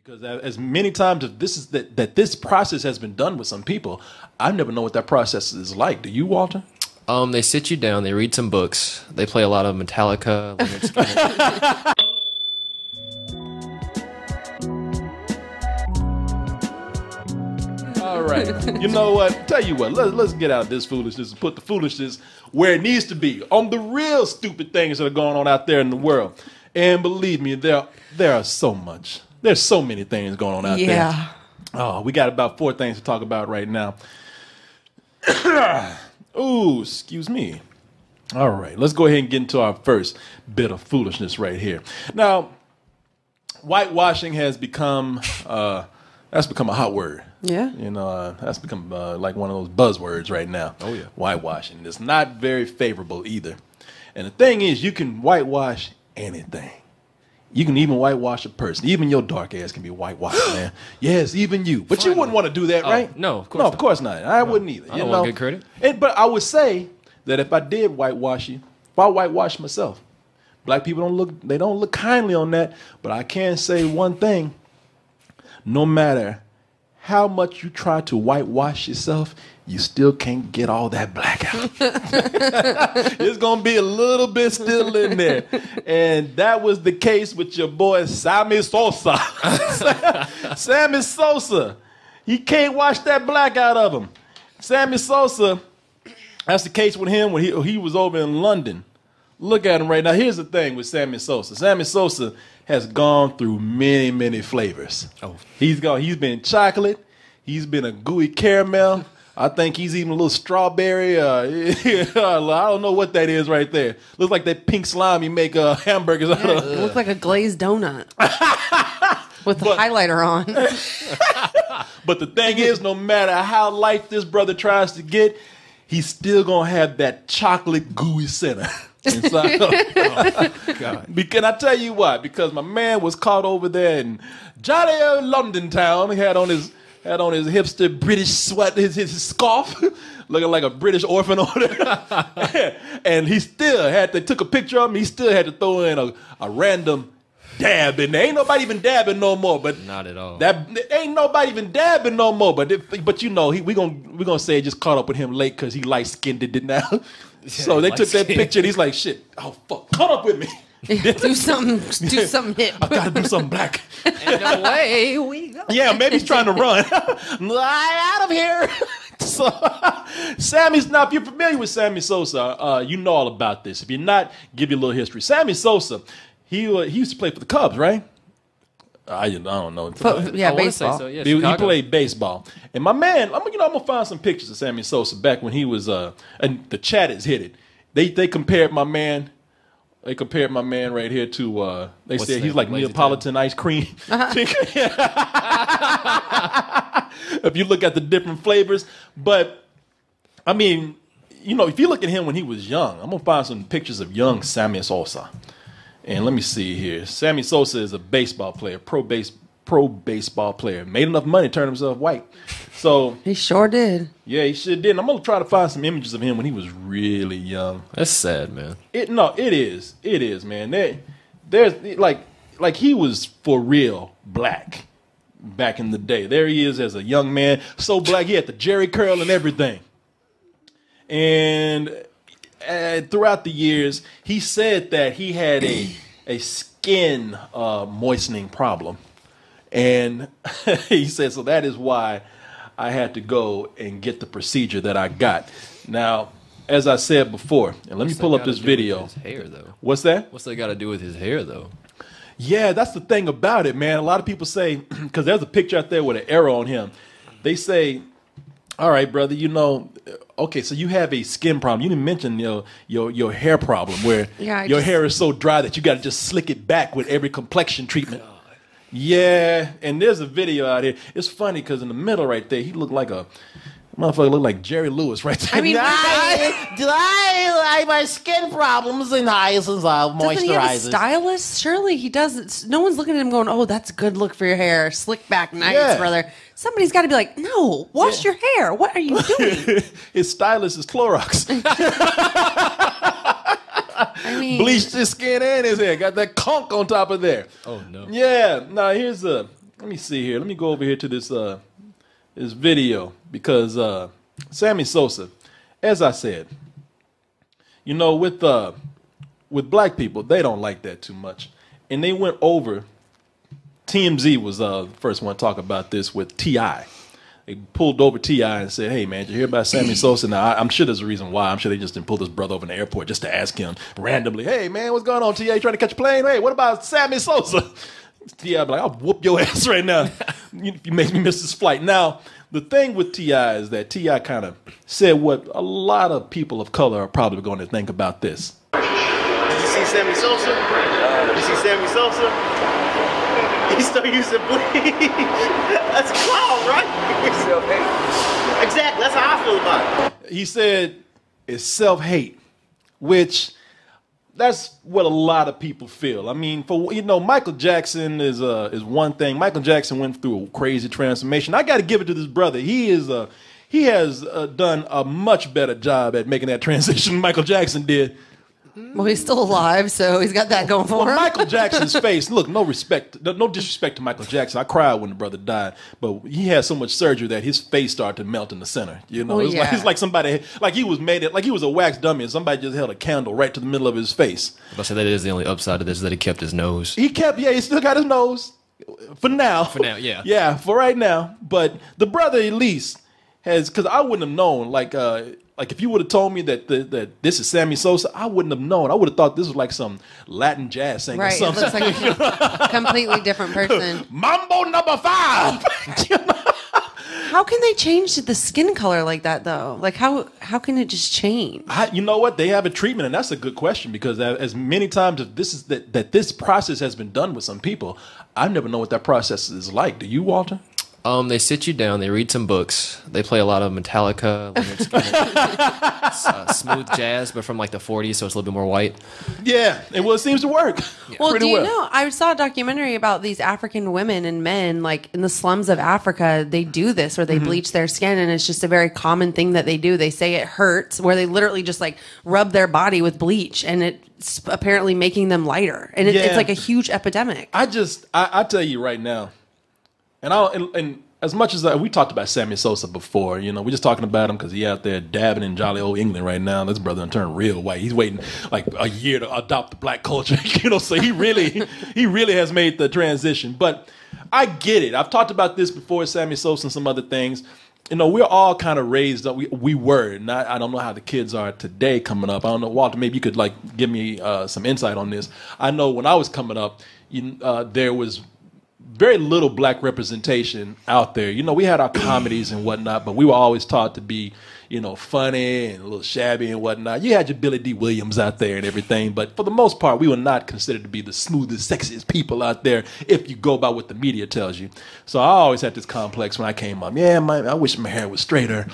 Because as many times as this process has been done with some people, I never know what that process is like. Do you, Walter? They sit you down, they read some books, they play a lot of Metallica, Leonard Skinner. All right. You know what? Tell you what. Let's get out of this foolishness and put the foolishness where it needs to be, on the real stupid things that are going on out there in the world. And believe me, there are so much. There's so many things going on out there. Oh, we got about 4 things to talk about right now. Ooh, excuse me. All right, let's go ahead and get into our first bit of foolishness right here. Now, whitewashing has become that's become a hot word. Yeah. You know, that's become like one of those buzzwords right now. Oh, yeah. Whitewashing. It's not very favorable either. And the thing is, you can whitewash anything. You can even whitewash a person. Even your dark ass can be whitewashed, man. Yes, even you. But you wouldn't want to do that, right? No, of course no, not. of course not. I wouldn't either. I don't want good credit. But I would say that if I did whitewash you, if I whitewash myself, black people don't look kindly on that. But I can say one thing: no matter how much you try to whitewash yourself, you still can't get all that black out. It's going to be a little bit still in there. And that was the case with your boy Sammy Sosa. Sammy Sosa. He can't wash that black out of him. Sammy Sosa, that's the case with him when he was over in London. Look at him right now. Here's the thing with Sammy Sosa. Sammy Sosa has gone through many, many flavors. Oh. He's been chocolate. He's been a gooey caramel. I think he's eating a little strawberry. I don't know what that is right there. Looks like that pink slime you make hamburgers out of. It looks like a glazed donut with the highlighter on. But the thing is, no matter how light this brother tries to get, he's still going to have that chocolate gooey center. Inside. Oh, God. Can I tell you why? Because my man was caught over there in jolly old London town. He had on his hipster British sweat, his scarf, looking like a British orphan over there. And they took a picture of him. He still had to throw in a random dab in there. Ain't nobody even dabbing no more. But not at all. Ain't nobody even dabbing no more. But you know, we gonna say it just caught up with him late because he light skinned it now. So they took that picture and he's like, shit, oh fuck, caught up with me. do something hip. I gotta do something black. And away we go. Yeah, maybe he's trying to run. Out of here. So, now, if you're familiar with Sammy Sosa, you know all about this. If you're not, give you a little history. Sammy Sosa, he used to play for the Cubs, right? I don't know. Baseball. So. Yeah, he played baseball. And my man, I'm gonna find some pictures of Sammy Sosa back when he was and the chat has hit it. They compared my man. They compared my man right here to they said he's like Neapolitan ice cream. If you look at the different flavors. But I mean, you know, if you look at him when he was young, I'm gonna find some pictures of young Sammy Sosa. And let me see here. Sammy Sosa is a baseball player, pro baseball player. Made enough money to turn himself white. So he sure did. Yeah, he sure did. And I'm gonna try to find some images of him when he was really young. That's sad, man. It is. It is, man. There's like he was for real black back in the day. There he is as a young man, so black he had the Jerry curl and everything. And throughout the years, he said that he had a skin moistening problem. And he said, so that is why I had to go and get the procedure that I got. Now, as I said before, and let me pull up this video. His hair, though. What's that? What's that got to do with his hair, though? Yeah, that's the thing about it, man. A lot of people say, because there's a picture out there with an arrow on him. They say, all right, brother, you know, okay, so you have a skin problem. You didn't mention your hair problem where your hair is so dry that you got to just slick it back with every complexion treatment. Yeah, and there's a video out here. It's funny because in the middle right there, he looked like a motherfucker, looked like Jerry Lewis right there. I mean, I my skin problems and eyes and moisturizers. Doesn't he have a stylist? Surely he doesn't. No one's looking at him going, "Oh, that's a good look for your hair, slick back, nice, brother." Somebody's got to be like, "No, wash your hair. What are you doing?" His stylist is Clorox. I mean, bleached his skin and his hair. Got that conch on top of there. Oh no. Yeah. Now here's Let me see here. Let me go over here to this this video because Sammy Sosa, as I said, you know, with black people, they don't like that too much, and they went over. TMZ was the first one to talk about this with T.I. They pulled over T.I. and said, hey, man, did you hear about Sammy Sosa? Now, I'm sure there's a reason why. I'm sure they just didn't pull this brother over in the airport just to ask him randomly, hey, man, what's going on, T.I.? You trying to catch a plane? Hey, what about Sammy Sosa? T.I. be like, I'll whoop your ass right now if you make me miss this flight. Now, the thing with T.I. is that T.I. kind of said what a lot of people of color are probably going to think about this. Did you see Sammy Sosa? Did you see Sammy Sosa? He still using bleach. That's a clown, right? Self-hate. Exactly. That's how I feel about it. He said it's self-hate, which that's what a lot of people feel. I mean, Michael Jackson is one thing. Michael Jackson went through a crazy transformation. I got to give it to this brother. He has done a much better job at making that transition than Michael Jackson did. Well, he's still alive, so he's got that going for him. Michael Jackson's face, look, no disrespect to Michael Jackson. I cried when the brother died, but he had so much surgery that his face started to melt in the center. You know, it's like somebody, like he was like he was a wax dummy and somebody just held a candle right to the middle of his face. I say that is the only upside of this, that he kept his nose. He still got his nose. For now. Yeah. Yeah, for right now. But the brother at least has, because I wouldn't have known, like if you would have told me that this is Sammy Sosa, I wouldn't have known. I would have thought this was like some Latin jazz singer or something. Right, it looks like a completely different person. Mambo number 5. How can they change the skin color like that, though? Like, how can it just change? You know what? They have a treatment, and that's a good question because as many times as this process has been done with some people, I never know what that process is like. Do you, Walter? They sit you down, they read some books, they play a lot of Metallica, smooth jazz, but from like the 40s, so it's a little bit more white. Yeah, it seems to work. Yeah. Well, do you know, I saw a documentary about these African women and men, like in the slums of Africa, they do this where they bleach their skin, and it's just a very common thing that they do. They say it hurts, where they literally just like rub their body with bleach, and it's apparently making them lighter. And it's like a huge epidemic. I tell you right now, and as much as we talked about Sammy Sosa before, you know, we're just talking about him because he out there dabbing in jolly old England right now. This brother done turned real white. He's waiting like a year to adopt the black culture, you know. So he really has made the transition. But I get it. I've talked about this before, Sammy Sosa and some other things. You know, we're all kind of raised up. We were. Not, I don't know how the kids are today coming up. I don't know, Walter. Maybe you could like give me some insight on this. I know when I was coming up, there was very little black representation out there. You know, we had our comedies and whatnot, but we were always taught to be, you know, funny and a little shabby and whatnot. You had your Billy D. Williams out there and everything, but for the most part, we were not considered to be the smoothest, sexiest people out there if you go by what the media tells you. So I always had this complex when I came up. Yeah, I wish my hair was straighter.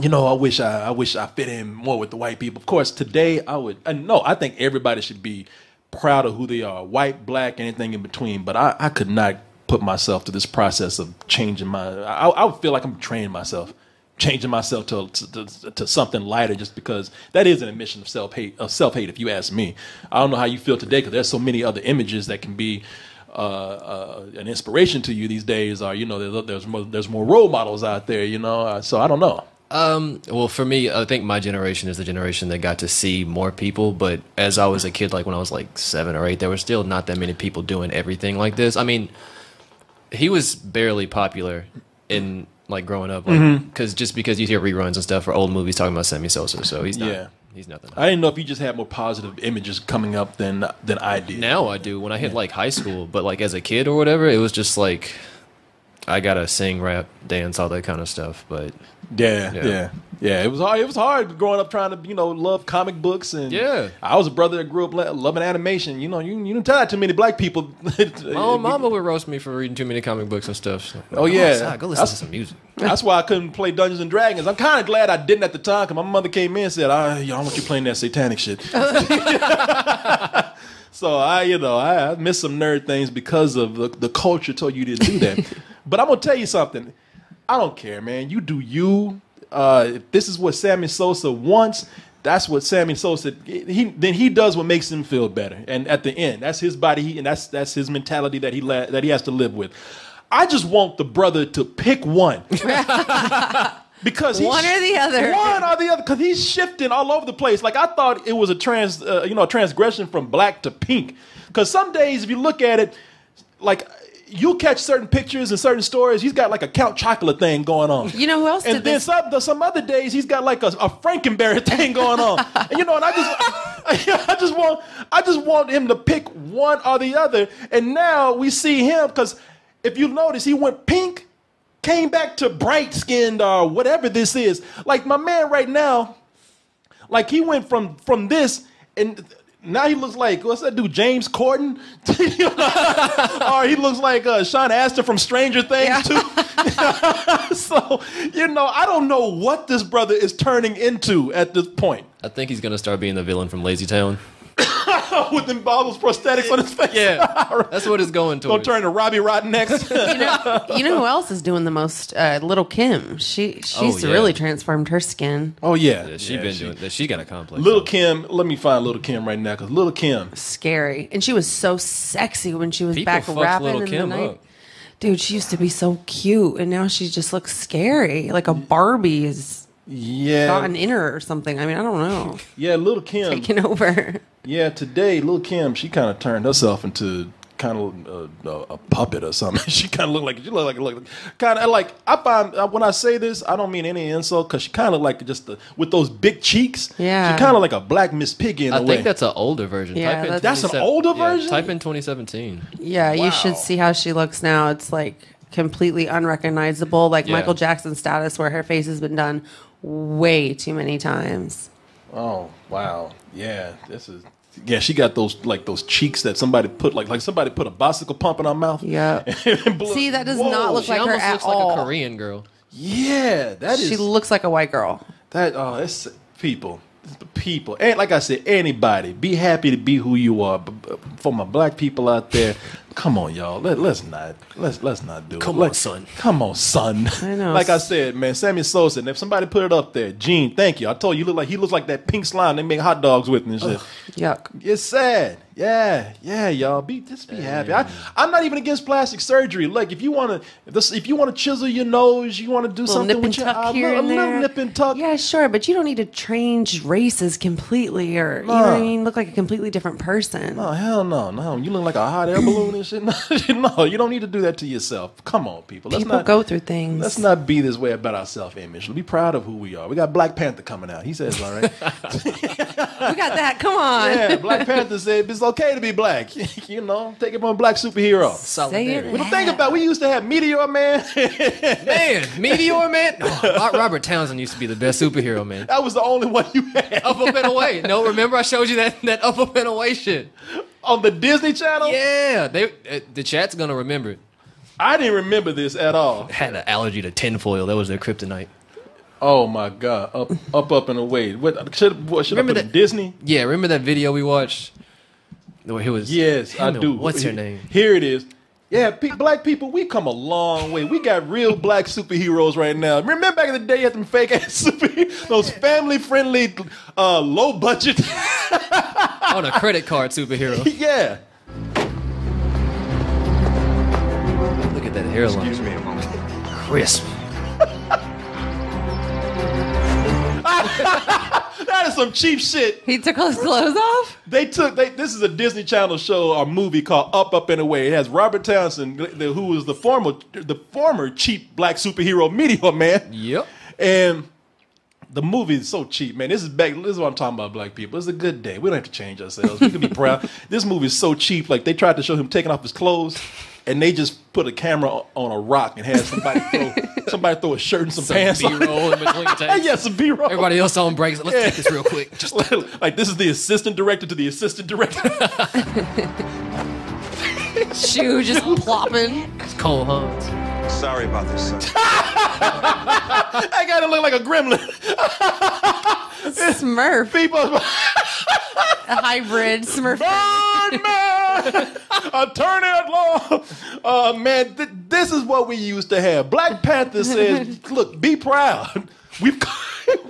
You know, I wish I fit in more with the white people. Of course, today I think everybody should be proud of who they are, white, black, anything in between. But I could not put myself to this process of changing I would feel like I'm training myself, changing myself to something lighter, just because that is an admission of self-hate, if you ask me. I don't know how you feel today, because there's so many other images that can be an inspiration to you these days. Or, you know, there's more role models out there, you know. So I don't know. Well, for me, I think my generation is the generation that got to see more people. But as I was a kid, like when I was like 7 or 8, there were still not that many people doing everything like this. I mean, he was barely popular in like growing up, like, because you hear reruns and stuff for old movies talking about Sammy Sosa. So he's not. Yeah. He's nothing. I didn't know if you just had more positive images coming up than I did. Now I do when I hit like high school, but like as a kid or whatever, it was just like I gotta sing, rap, dance, all that kind of stuff. But yeah. It was hard growing up trying to, you know, love comic books, and I was a brother that grew up loving animation. You know, you don't tell that to many black people. My mama would roast me for reading too many comic books and stuff. So, go listen to some music. That's why I couldn't play Dungeons and Dragons. I'm kind of glad I didn't at the time, because my mother came in and said, I don't want you playing that satanic shit. So I missed some nerd things because of the culture told you to do that. But I'm gonna tell you something. I don't care, man. You do you. If this is what Sammy Sosa wants, that's what Sammy Sosa. He does what makes him feel better, and at the end, that's his body, and that's his mentality that he has to live with. I just want the brother to pick one. Because one or the other, because he's shifting all over the place. Like I thought it was a transgression from black to pink. Because some days, if you look at it, like you catch certain pictures and certain stories, he's got like a Count Chocula thing going on. You know who else and did then this? some other days he's got like a Frankenberry thing going on. And and I just want him to pick one or the other. And now we see him because if you notice, he went pink, came back to bright skinned or whatever this is. Like my man right now, like he went from this and now he looks like, what's that dude, James Corden? Or he looks like Sean Astin from Stranger Things too. So, I don't know what this brother is turning into at this point. I think he's going to start being the villain from Lazy Town. With them all those prosthetics on his face. Yeah, that's what it's going to. Gonna turn to Robbie Rotten next. You know who else is doing the most? Little Kim. She's really transformed her skin. Oh yeah, been doing that. She got a complex. Little Kim. Let me find Little Kim right now because Little Kim scary, and she was so sexy when she was People back rapping Little in Kim the night. up. Dude, she used to be so cute, and now she just looks scary, like a Barbie is gotten in her or something. I mean, I don't know. Yeah, Little Kim taking over. Yeah, today Little Kim, she kind of turned herself into kind of a puppet or something. She kind of looked like kind of like I find when I say this, I don't mean any insult because she kind of like just with those big cheeks. Yeah, she kind of like a black Miss Piggy in a way. I think that's an older version. Yeah, that's an older version. Type in 2017. Yeah, wow. You should see how she looks now. It's like completely unrecognizable, like Michael Jackson status, where her face has been done way too many times. Oh wow, yeah, she got those cheeks that somebody put somebody put a bicycle pump in her mouth. Yeah. See, that does not look she like her almost at looks all. like a Korean girl. Yeah, She looks like a white girl. It's people. And like I said, anybody, be happy to be who you are. But for my black people out there, come on, y'all. Let's not do it. Come on, son. Come on, son. I know. Like I said, man, Sammy Sosa. And if somebody put it up there, Gene, thank you. I told you, he looks like that pink slime they make hot dogs with and shit. Yuck. It's sad. Yeah, y'all. Just be happy. I'm not even against plastic surgery. Like if you want to chisel your nose, you want to do something with your eye, a little nip and tuck. Yeah, sure, but you don't need to change races completely, or you know what I mean. Look like a completely different person. No, hell no. You look like a hot air balloon and shit. No, you don't need to do that to yourself. Come on, people. People go through things. Let's not be this way about our self-image. Be proud of who we are. We got Black Panther coming out. He says, all right. We got that. Come on. Yeah, Black Panther said it's okay to be black. Take it from a black superhero. Solidarity. We don't think about. We used to have Meteor Man. Meteor Man. Oh, Robert Townsend used to be the best superhero, man. That was the only one you had. Up and away. No, remember I showed you that up and away shit on the Disney Channel. Yeah, the chat's gonna remember it. I didn't remember this at all. Had an allergy to tinfoil. That was their kryptonite. Oh my God! Up and away. What should I put in Disney? Yeah, remember that video we watched? Where he was. Yes, I do. What's your name? Here it is. Yeah, black people, we come a long way. We got real black superheroes right now. Remember back in the day, you had them fake ass superheroes, those family friendly, low budget. On a credit card superhero. Yeah. Look at that hairline. Excuse me a moment. Crisp. That is some cheap shit. He took all his clothes off? This is a Disney Channel show or movie called Up and Away. It has Robert Townsend, who was the former cheap black superhero Meteor Man. Yep. And the movie is so cheap, man. This is what I'm talking about, black people. It's a good day. We don't have to change ourselves. We can be proud. This movie is so cheap. Like, they tried to show him taking off his clothes, and they just put a camera on a rock and had somebody throw a shirt and some pants on. B-roll in between takes. Yeah, some B-roll. Everybody else on breaks. Let's take this real quick. Just like this is the assistant director to the assistant director. Shoe just plopping. It's Cole Hans. Sorry about this, son. I gotta look like a gremlin. Smurf. People, A hybrid Smurf. Birdman, attorney at law. Man, this is what we used to have. Black Panther says, "Look, be proud. We've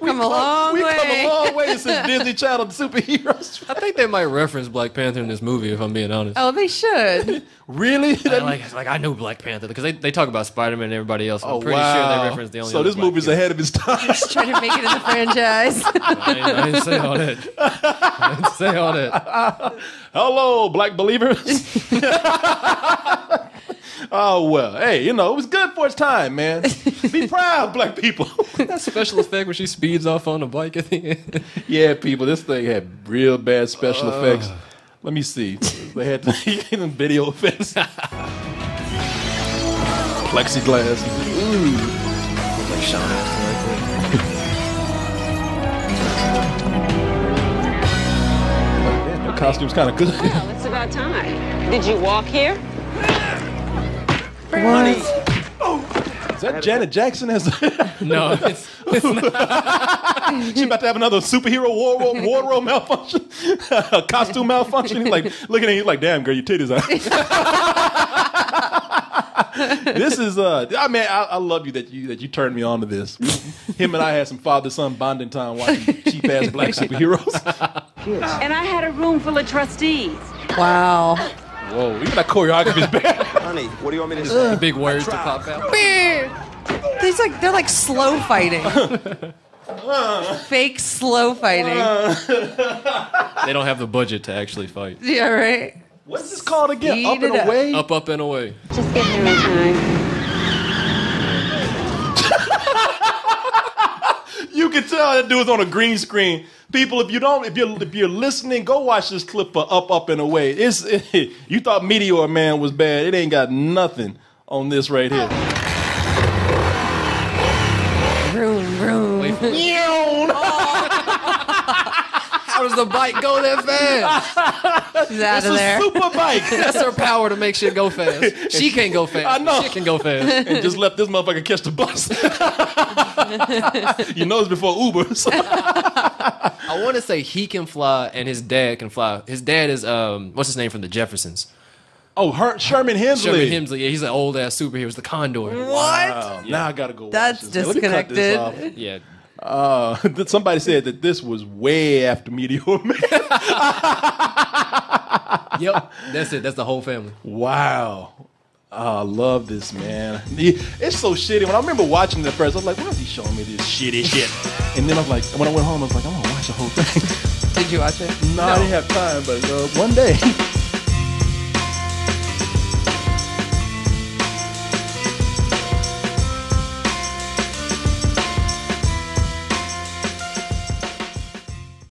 Come a long We've way. come a long way since Disney Channel superheroes. I think they might reference Black Panther in this movie, if I'm being honest. Oh, they should. Really? I know Black Panther because they talk about Spider-Man and everybody else. I'm pretty wow. sure they reference the only. So other this black movie's hero. ahead of its time. Just trying to make it in the franchise. I didn't say all that. I didn't say all that. Hello, black believers. Oh, well, hey, you know, it was good for its time, man. Be proud, black people. That special effect when she speeds off on the bike at the end. Yeah, people, this thing had real bad special effects. Let me see. They had video effects. Plexiglass. Ooh. Like Sean Astin right Yeah, the costume's kind of good. Well, it's about time. Did you walk here? What? Is that Janet Jackson? As there. No, it's not. she about to have another superhero wardrobe malfunction, a costume malfunction? He's like looking at you like, damn, girl, your titties out. This is I mean, I love you that you turned me on to this. Him and I had some father-son bonding time watching cheap-ass black superheroes. And I had a room full of trustees. Wow. Whoa, even that choreography is bad. Honey, what do you want me to say? Big words to pop out. They're like slow fighting. Fake slow fighting. They don't have the budget to actually fight. Yeah, right. What's this called again? Speed Up and it up. away? Up and away. Just get there in time. You can tell that dude's on a green screen. People, if you're listening, go watch this clip for Up and Away. You thought Meteor Man was bad. It ain't got nothing on this right here. Vroom, vroom. How does the bike go that fast? She's out It's of a there. super bike. That's her power to make shit go fast. She can't go fast. I know. She can go fast. And just left this motherfucker catch the bus. You know it's before Uber. So. I want to say he can fly and his dad can fly. His dad is what's his name from the Jeffersons? Oh, Sherman Hemsley. Sherman Hemsley. Yeah, he's an old ass superhero. He's the Condor. Wow. Now I gotta go watch That's this. Let me cut this off. Yeah. Somebody said that this was way after Meteor Man. Yep. That's it. That's the whole family. Wow. Oh, I love this, man. It's so shitty. When I remember watching it at first, I was like, why is he showing me this shitty shit? And then I was like, when I went home, I was like, I want to watch the whole thing. Did you watch it? No, I didn't have time, but one day.